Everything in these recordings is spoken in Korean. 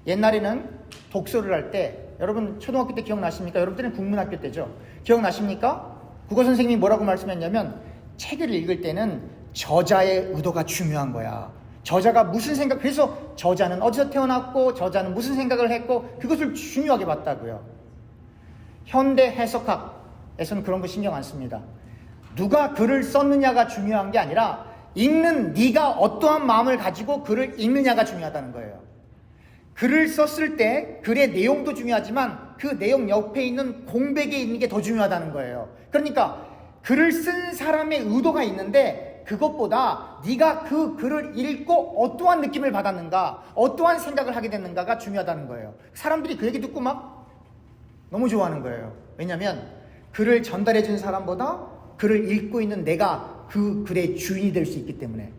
옛날에는 독서를 할 때, 여러분 초등학교 때 기억나십니까? 여러분 때는 국민학교 때죠. 기억나십니까? 국어 선생님이 뭐라고 말씀했냐면, 책을 읽을 때는 저자의 의도가 중요한 거야. 저자가 무슨 생각, 그래서 저자는 어디서 태어났고 저자는 무슨 생각을 했고 그것을 중요하게 봤다고요. 현대 해석학에서는 그런 거 신경 안 씁니다. 누가 글을 썼느냐가 중요한 게 아니라 읽는 네가 어떠한 마음을 가지고 글을 읽느냐가 중요하다는 거예요. 글을 썼을 때 글의 내용도 중요하지만 그 내용 옆에 있는 공백에 있는 게 더 중요하다는 거예요. 그러니까 글을 쓴 사람의 의도가 있는데 그것보다 네가 그 글을 읽고 어떠한 느낌을 받았는가, 어떠한 생각을 하게 됐는가가 중요하다는 거예요. 사람들이 그 얘기 듣고 막 너무 좋아하는 거예요. 왜냐하면 글을 전달해 준 사람보다 글을 읽고 있는 내가 그 글의 주인이 될 수 있기 때문에.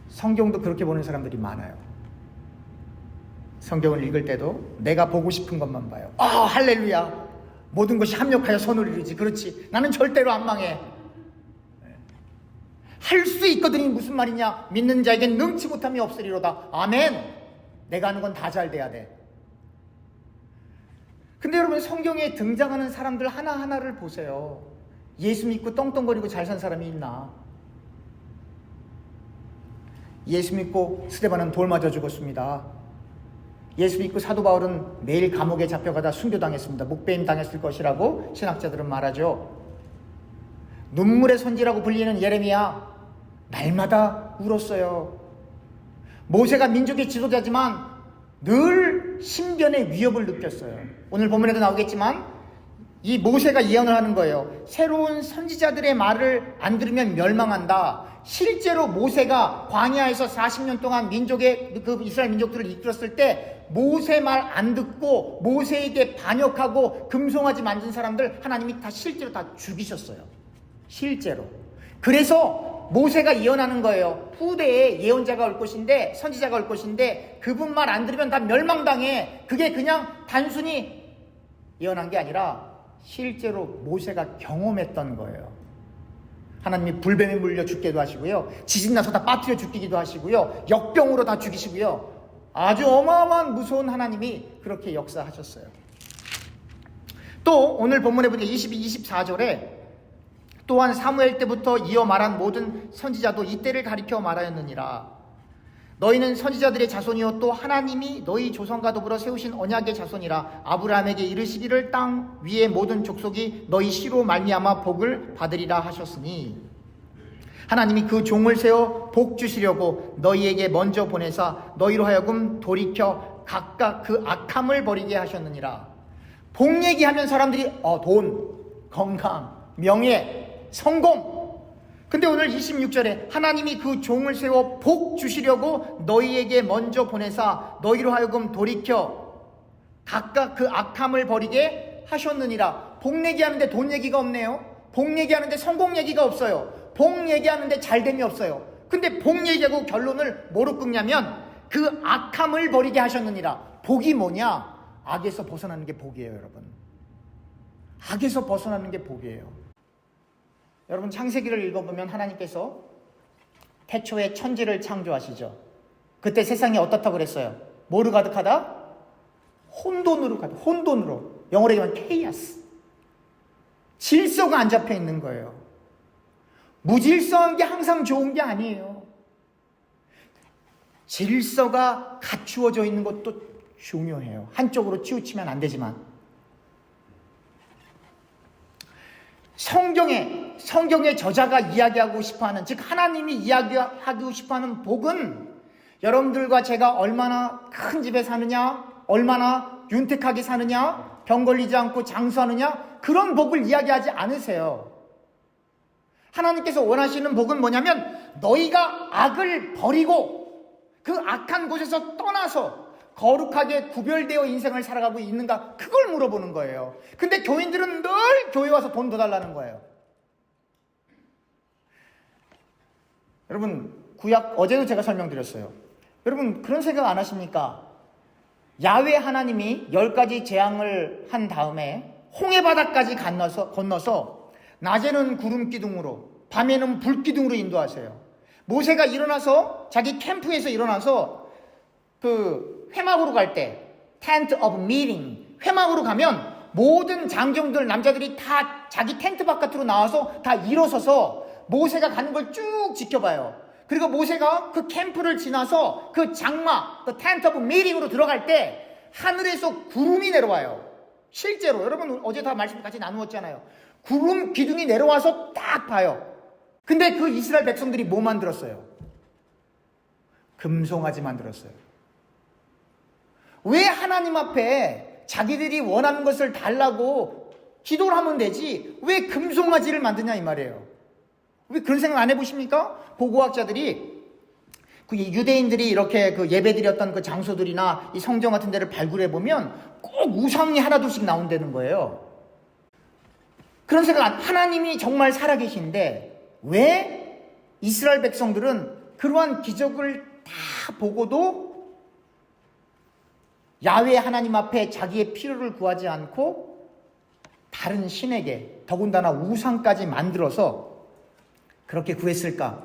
성경도 그렇게 보는 사람들이 많아요. 성경을 읽을 때도 내가 보고 싶은 것만 봐요. 할렐루야, 모든 것이 합력하여 선을 이루지. 그렇지, 나는 절대로 안 망해. 할 수 있거든이 무슨 말이냐. 믿는 자에겐 능치 못함이 없으리로다. 아멘. 내가 하는 건 다 잘 돼야 돼. 근데 여러분, 성경에 등장하는 사람들 하나하나를 보세요. 예수 믿고 떵떵거리고 잘 산 사람이 있나? 예수 믿고 스데반은 돌 맞아 죽었습니다. 예수 믿고 사도 바울은 매일 감옥에 잡혀가다 순교당했습니다. 목배임 당했을 것이라고 신학자들은 말하죠. 눈물의 선지라고 불리는 예레미야, 날마다 울었어요. 모세가 민족의 지도자지만 늘 신변의 위협을 느꼈어요. 오늘 본문에도 나오겠지만 이 모세가 예언을 하는 거예요. 새로운 선지자들의 말을 안 들으면 멸망한다. 실제로 모세가 광야에서 40년 동안 그 이스라엘 민족들을 이끌었을 때 모세 말 안 듣고 모세에게 반역하고 금송아지 만든 사람들 하나님이 다 실제로 다 죽이셨어요. 실제로. 그래서 모세가 예언하는 거예요. 후대에 예언자가 올 것인데, 선지자가 올 것인데 그분 말 안 들으면 다 멸망당해. 그게 그냥 단순히 예언한 게 아니라 실제로 모세가 경험했던 거예요. 하나님이 불뱀에 물려 죽게도 하시고요, 지진 나서 다 빠뜨려 죽이기도 하시고요, 역병으로 다 죽이시고요. 아주 어마어마한 무서운 하나님이 그렇게 역사하셨어요. 또 오늘 본문에 보니까 22, 24절에 또한 사무엘 때부터 이어 말한 모든 선지자도 이때를 가리켜 말하였느니라. 너희는 선지자들의 자손이요 또 하나님이 너희 조상과 더불어 세우신 언약의 자손이라. 아브라함에게 이르시기를 땅 위의 모든 족속이 너희 씨로 말미암아 복을 받으리라 하셨으니, 하나님이 그 종을 세워 복 주시려고 너희에게 먼저 보내사 너희로 하여금 돌이켜 각각 그 악함을 버리게 하셨느니라. 복 얘기하면 사람들이 돈, 건강, 명예, 성공. 근데 오늘 26절에 하나님이 그 종을 세워 복 주시려고 너희에게 먼저 보내사 너희로 하여금 돌이켜 각각 그 악함을 버리게 하셨느니라. 복 얘기하는데 돈 얘기가 없네요. 복 얘기하는데 성공 얘기가 없어요. 복 얘기하는데 잘됨이 없어요. 근데 복 얘기하고 결론을 뭐로 끊냐면 그 악함을 버리게 하셨느니라. 복이 뭐냐? 악에서 벗어나는 게 복이에요, 여러분. 악에서 벗어나는 게 복이에요. 여러분, 창세기를 읽어보면 하나님께서 태초에 천지를 창조하시죠. 그때 세상이 어떻다고 그랬어요? 뭐로 가득하다? 혼돈으로 가득. 혼돈으로. 영어로 얘기하면 케이아스. 질서가 안 잡혀 있는 거예요. 무질서한 게 항상 좋은 게 아니에요. 질서가 갖추어져 있는 것도 중요해요. 한쪽으로 치우치면 안 되지만. 성경의 저자가 이야기하고 싶어하는, 즉 하나님이 이야기하고 싶어하는 복은 여러분들과 제가 얼마나 큰 집에 사느냐, 얼마나 윤택하게 사느냐, 병 걸리지 않고 장수하느냐, 그런 복을 이야기하지 않으세요. 하나님께서 원하시는 복은 뭐냐면 너희가 악을 버리고 그 악한 곳에서 떠나서 거룩하게 구별되어 인생을 살아가고 있는가, 그걸 물어보는 거예요. 근데 교인들은 늘 교회 와서 돈 더 달라는 거예요. 여러분, 구약 어제도 제가 설명드렸어요. 여러분, 그런 생각 안 하십니까? 야훼 하나님이 10가지 재앙을 한 다음에 홍해바다까지 건너서 낮에는 구름 기둥으로 밤에는 불 기둥으로 인도하세요. 모세가 일어나서 자기 캠프에서 일어나서 그 회막으로 갈 때 텐트 오브 미팅, 회막으로 가면 모든 장정들 남자들이 다 자기 텐트 바깥으로 나와서 다 일어서서 모세가 가는 걸 쭉 지켜봐요. 그리고 모세가 그 캠프를 지나서 그 장막, 그 텐트 오브 미팅으로 들어갈 때 하늘에서 구름이 내려와요. 실제로 여러분 어제 다 말씀 같이 나누었잖아요. 구름 기둥이 내려와서 딱 봐요. 근데 그 이스라엘 백성들이 뭐 만들었어요? 금송아지 만들었어요. 왜 하나님 앞에 자기들이 원하는 것을 달라고 기도를 하면 되지 왜 금송아지를 만드냐 이 말이에요. 왜 그런 생각 안 해보십니까? 보고학자들이 그 유대인들이 이렇게 그 예배드렸던 그 장소들이나 이 성전 같은 데를 발굴해 보면 꼭 우상이 하나둘씩 나온다는 거예요. 그런 생각, 하나님이 정말 살아계신데 왜 이스라엘 백성들은 그러한 기적을 다 보고도 야훼 하나님 앞에 자기의 필요를 구하지 않고 다른 신에게, 더군다나 우상까지 만들어서 그렇게 구했을까?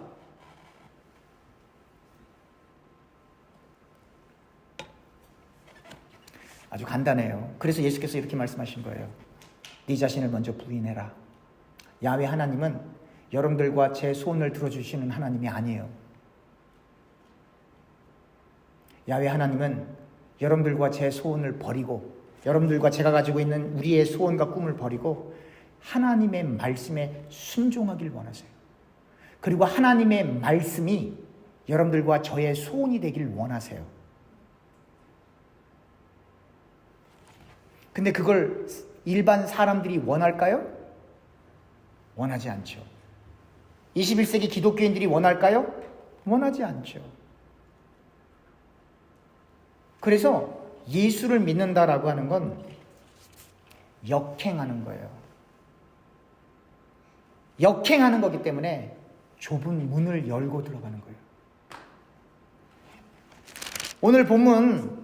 아주 간단해요. 그래서 예수께서 이렇게 말씀하신 거예요. 네 자신을 먼저 부인해라. 야훼 하나님은 여러분들과 제 소원을 들어주시는 하나님이 아니에요. 야훼 하나님은 여러분들과 제 소원을 버리고, 여러분들과 제가 가지고 있는 우리의 소원과 꿈을 버리고 하나님의 말씀에 순종하길 원하세요. 그리고 하나님의 말씀이 여러분들과 저의 소원이 되길 원하세요. 근데 그걸 일반 사람들이 원할까요? 원하지 않죠. 21세기 기독교인들이 원할까요? 원하지 않죠. 그래서 예수를 믿는다라고 하는 건 역행하는 거예요. 역행하는 거기 때문에 좁은 문을 열고 들어가는 거예요. 오늘 본문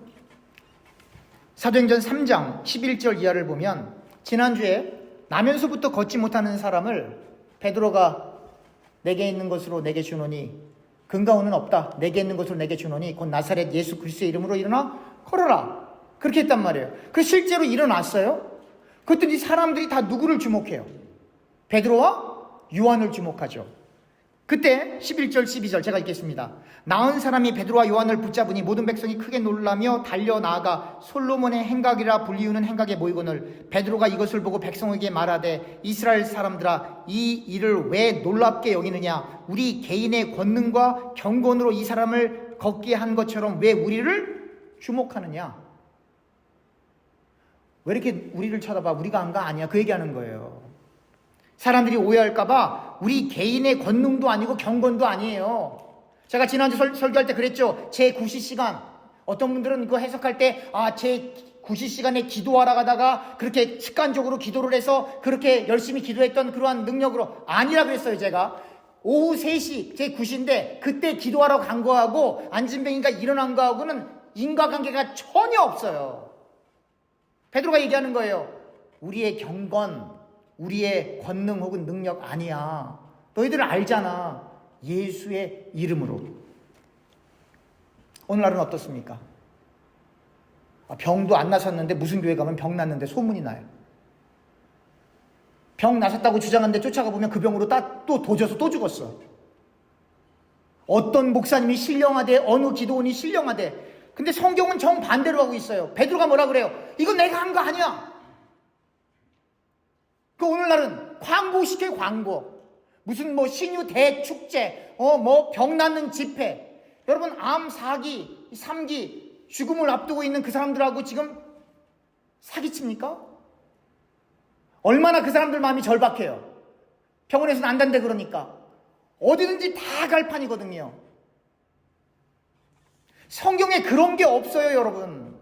사도행전 3장 11절 이하를 보면 지난주에 나면서부터 걷지 못하는 사람을 베드로가 내게 있는 것으로 내게 주노니 근거는 없다. 내게 있는 것으로 내게 주노니 곧 나사렛 예수 그리스도의 이름으로 일어나 걸어라. 그렇게 했단 말이에요. 그 실제로 일어났어요. 그랬더니 사람들이 다 누구를 주목해요? 베드로와 요한을 주목하죠. 그때 11절 12절 제가 읽겠습니다. 나은 사람이 베드로와 요한을 붙잡으니 모든 백성이 크게 놀라며 달려나아가 솔로몬의 행각이라 불리우는 행각에 모이거늘 베드로가 이것을 보고 백성에게 말하되 이스라엘 사람들아 이 일을 왜 놀랍게 여기느냐 우리 개인의 권능과 경건으로 이 사람을 걷게 한 것처럼 왜 우리를 주목하느냐. 왜 이렇게 우리를 쳐다봐? 우리가 한 거 아니야. 그 얘기하는 거예요. 사람들이 오해할까봐 우리 개인의 권능도 아니고 경건도 아니에요. 제가 지난주 설교할 때 그랬죠. 제 구시 시간. 어떤 분들은 그거 해석할 때 제 구시 시간에 기도하러 가다가 그렇게 습관적으로 기도를 해서 그렇게 열심히 기도했던 그러한 능력으로 아니라 그랬어요. 제가 오후 3시 제 구시인데 그때 기도하러 간 거하고 안진뱅이가 일어난 거하고는 인과관계가 전혀 없어요. 베드로가 얘기하는 거예요. 우리의 경건, 우리의 권능 혹은 능력 아니야. 너희들 알잖아. 예수의 이름으로. 오늘날은 어떻습니까? 병도 안 나섰는데 무슨 교회 가면 병 났는데 소문이 나요. 병 나섰다고 주장하는데 쫓아가 보면 그 병으로 또 도져서 또 죽었어. 어떤 목사님이 신령하대, 어느 기도원이 신령하대. 근데 성경은 정반대로 하고 있어요. 베드로가 뭐라 그래요? 이건 내가 한 거 아니야. 그 오늘날은 광고시켜요. 광고. 무슨 신유 대축제, 병 낫는 집회. 여러분 암 4기, 3기 죽음을 앞두고 있는 그 사람들하고 지금 사기칩니까? 얼마나 그 사람들 마음이 절박해요. 병원에서 난다는데 그러니까. 어디든지 다 갈 판이거든요. 성경에 그런 게 없어요, 여러분.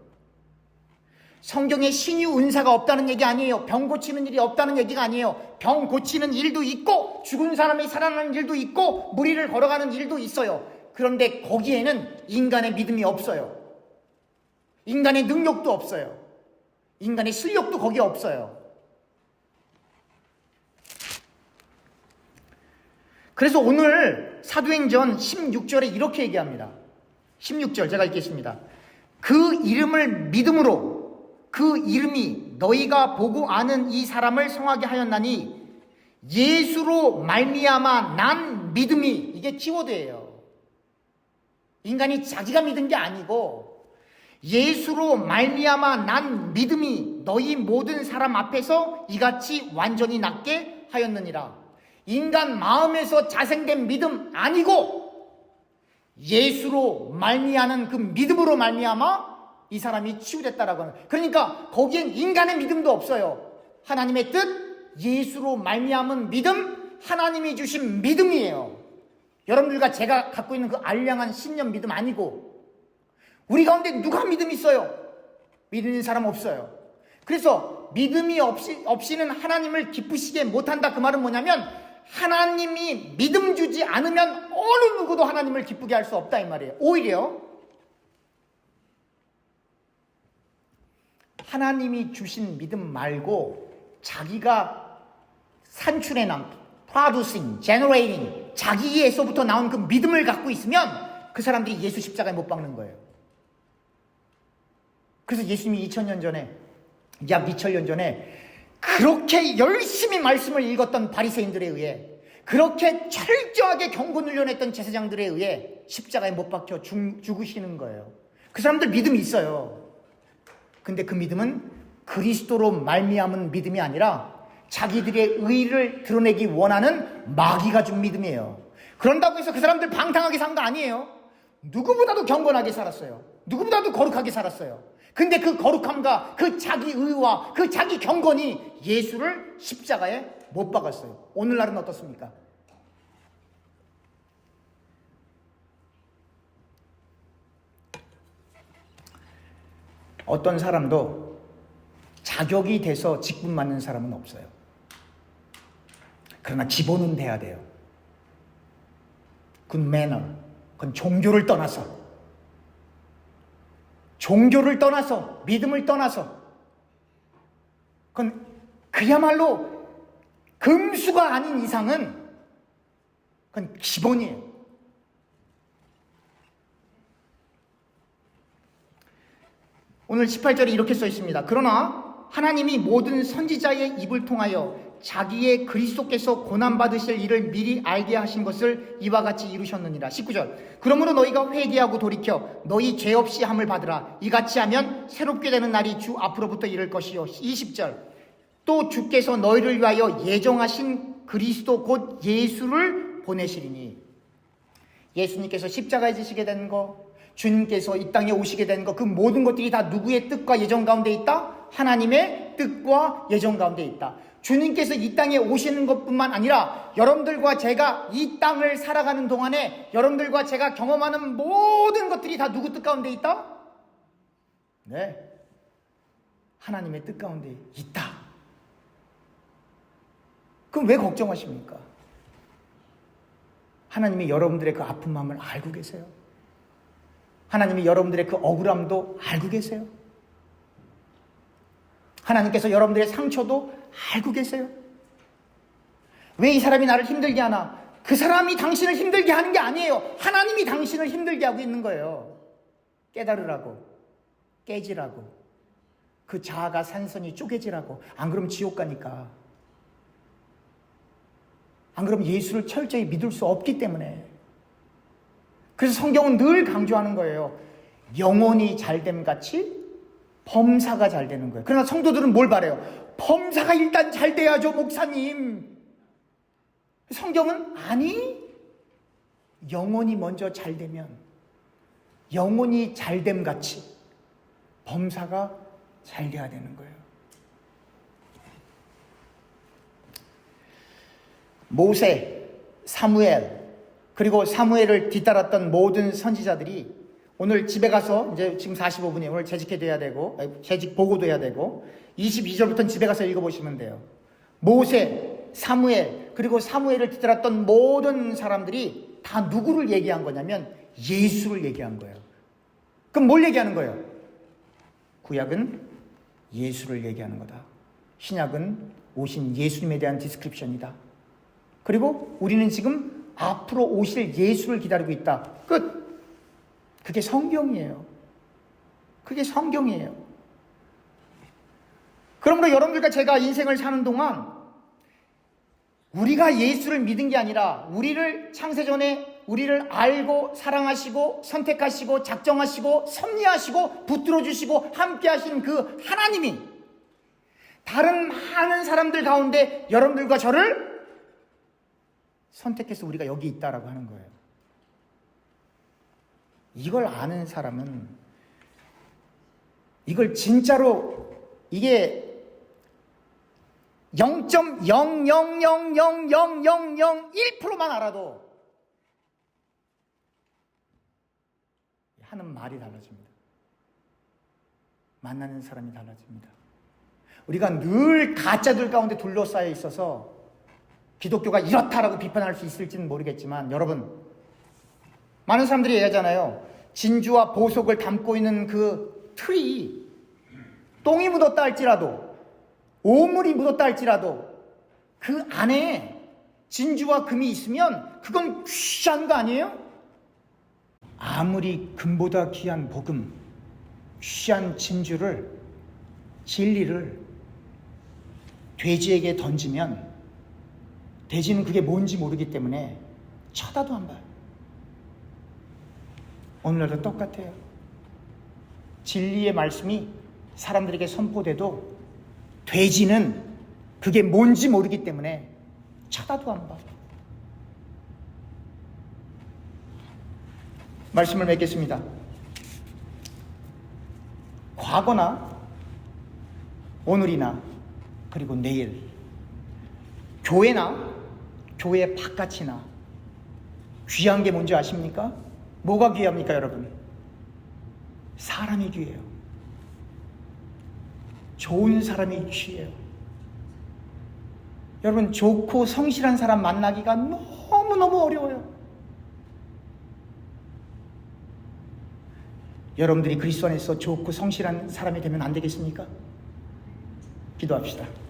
성경에 신유 은사가 없다는 얘기 아니에요. 병 고치는 일이 없다는 얘기가 아니에요. 병 고치는 일도 있고 죽은 사람이 살아나는 일도 있고 무리를 걸어가는 일도 있어요. 그런데 거기에는 인간의 믿음이 없어요. 인간의 능력도 없어요. 인간의 실력도 거기에 없어요. 그래서 오늘 사도행전 16절에 이렇게 얘기합니다. 16절 제가 읽겠습니다. 그 이름을 믿음으로 그 이름이 너희가 보고 아는 이 사람을 성하게 하였나니 예수로 말미암아 난 믿음이, 이게 키워드예요. 인간이 자기가 믿은 게 아니고 예수로 말미암아 난 믿음이 너희 모든 사람 앞에서 이같이 완전히 낫게 하였느니라. 인간 마음에서 자생된 믿음 아니고 예수로 말미암은 그 믿음으로 말미암아 이 사람이 치유됐다라고 하는. 그러니까 거기엔 인간의 믿음도 없어요. 하나님의 뜻, 예수로 말미암은 믿음, 하나님이 주신 믿음이에요. 여러분들과 제가 갖고 있는 그 알량한 신념 믿음 아니고, 우리 가운데 누가 믿음 있어요? 믿는 사람 없어요. 그래서 믿음이 없이는 하나님을 기쁘시게 못한다. 그 말은 뭐냐면 하나님이 믿음 주지 않으면 어느 누구도 하나님을 기쁘게 할 수 없다 이 말이에요. 오히려 하나님이 주신 믿음 말고 자기가 산출해낸 producing, generating, 자기에서부터 나온 그 믿음을 갖고 있으면 그 사람들이 예수 십자가에 못 박는 거예요. 그래서 예수님이 2000년 전에, 약 2000년 전에 그렇게 열심히 말씀을 읽었던 바리새인들에 의해, 그렇게 철저하게 경고 훈련했던 제사장들에 의해 십자가에 못 박혀 죽으시는 거예요. 그 사람들 믿음이 있어요. 근데 그 믿음은 그리스도로 말미암은 믿음이 아니라 자기들의 의를 드러내기 원하는 마귀가 준 믿음이에요. 그런다고 해서 그 사람들 방탕하게 산 거 아니에요. 누구보다도 경건하게 살았어요. 누구보다도 거룩하게 살았어요. 근데 그 거룩함과 그 자기 의와 그 자기 경건이 예수를 십자가에 못 박았어요. 오늘날은 어떻습니까? 어떤 사람도 자격이 돼서 직분 맞는 사람은 없어요. 그러나 기본은 돼야 돼요. 그 매너, 그건 종교를 떠나서 믿음을 떠나서 그건 그야말로 금수가 아닌 이상은 그건 기본이에요. 오늘 18절에 이렇게 써 있습니다. 그러나 하나님이 모든 선지자의 입을 통하여 자기의 그리스도께서 고난받으실 일을 미리 알게 하신 것을 이와 같이 이루셨느니라. 19절. 그러므로 너희가 회개하고 돌이켜 너희 죄 없이 함을 받으라. 이같이 하면 새롭게 되는 날이 주 앞으로부터 이를 것이요. 20절. 또 주께서 너희를 위하여 예정하신 그리스도 곧 예수를 보내시리니. 예수님께서 십자가에 지시게 된 거, 주님께서 이 땅에 오시게 된 것, 그 모든 것들이 다 누구의 뜻과 예정 가운데 있다? 하나님의 뜻과 예정 가운데 있다. 주님께서 이 땅에 오시는 것뿐만 아니라 여러분들과 제가 이 땅을 살아가는 동안에 여러분들과 제가 경험하는 모든 것들이 다 누구 뜻 가운데 있다? 네, 하나님의 뜻 가운데 있다. 그럼 왜 걱정하십니까? 하나님이 여러분들의 그 아픈 마음을 알고 계세요. 하나님이 여러분들의 그 억울함도 알고 계세요. 하나님께서 여러분들의 상처도 알고 계세요. 왜 이 사람이 나를 힘들게 하나? 그 사람이 당신을 힘들게 하는 게 아니에요. 하나님이 당신을 힘들게 하고 있는 거예요. 깨달으라고, 깨지라고, 그 자아가 산선이 쪼개지라고. 안 그러면 지옥 가니까. 안 그러면 예수를 철저히 믿을 수 없기 때문에. 그래서 성경은 늘 강조하는 거예요. 영혼이 잘됨 같이 범사가 잘 되는 거예요. 그러나 성도들은 뭘 바래요? 범사가 일단 잘 돼야죠, 목사님. 성경은 아니, 영혼이 먼저 잘 되면 영혼이 잘됨 같이 범사가 잘 돼야 되는 거예요. 모세, 사무엘, 그리고 사무엘을 뒤따랐던 모든 선지자들이 오늘 집에 가서 이제 지금 45분이에요. 오늘 재직해도 해야 되고, 재직 보고도 해야 되고, 22절부터는 집에 가서 읽어보시면 돼요. 모세, 사무엘, 그리고 사무엘을 뒤따랐던 모든 사람들이 다 누구를 얘기한 거냐면 예수를 얘기한 거예요. 그럼 뭘 얘기하는 거예요? 구약은 예수를 얘기하는 거다. 신약은 오신 예수님에 대한 디스크립션이다. 그리고 우리는 지금 앞으로 오실 예수를 기다리고 있다. 끝. 그게 성경이에요. 그게 성경이에요. 그러므로 여러분들과 제가 인생을 사는 동안 우리가 예수를 믿은 게 아니라 우리를 창세전에 우리를 알고 사랑하시고 선택하시고 작정하시고 섭리하시고 붙들어 주시고 함께 하신 그 하나님이 다른 많은 사람들 가운데 여러분들과 저를 선택해서 우리가 여기 있다라고 하는 거예요. 이걸 아는 사람은 이걸 진짜로 이게 0.000000001%만 알아도 하는 말이 달라집니다. 만나는 사람이 달라집니다. 우리가 늘 가짜들 가운데 둘러싸여 있어서 기독교가 이렇다라고 비판할 수 있을지는 모르겠지만 여러분, 많은 사람들이 얘기하잖아요. 진주와 보석을 담고 있는 그 틀이 똥이 묻었다 할지라도 오물이 묻었다 할지라도 그 안에 진주와 금이 있으면 그건 귀한 거 아니에요? 아무리 금보다 귀한 복음, 귀한 진주를, 진리를 돼지에게 던지면 돼지는 그게 뭔지 모르기 때문에 쳐다도 안 봐요. 오늘날도 똑같아요. 진리의 말씀이 사람들에게 선포돼도 돼지는 그게 뭔지 모르기 때문에 쳐다도 안 봐. 말씀을 맺겠습니다. 과거나 오늘이나 그리고 내일 교회나 교회 바깥이나 귀한 게 뭔지 아십니까? 뭐가 귀합니까, 여러분? 사람이 귀해요. 좋은 사람이 귀해요. 여러분, 좋고 성실한 사람 만나기가 너무너무 어려워요. 여러분들이 그리스도 안에서 좋고 성실한 사람이 되면 안 되겠습니까? 기도합시다.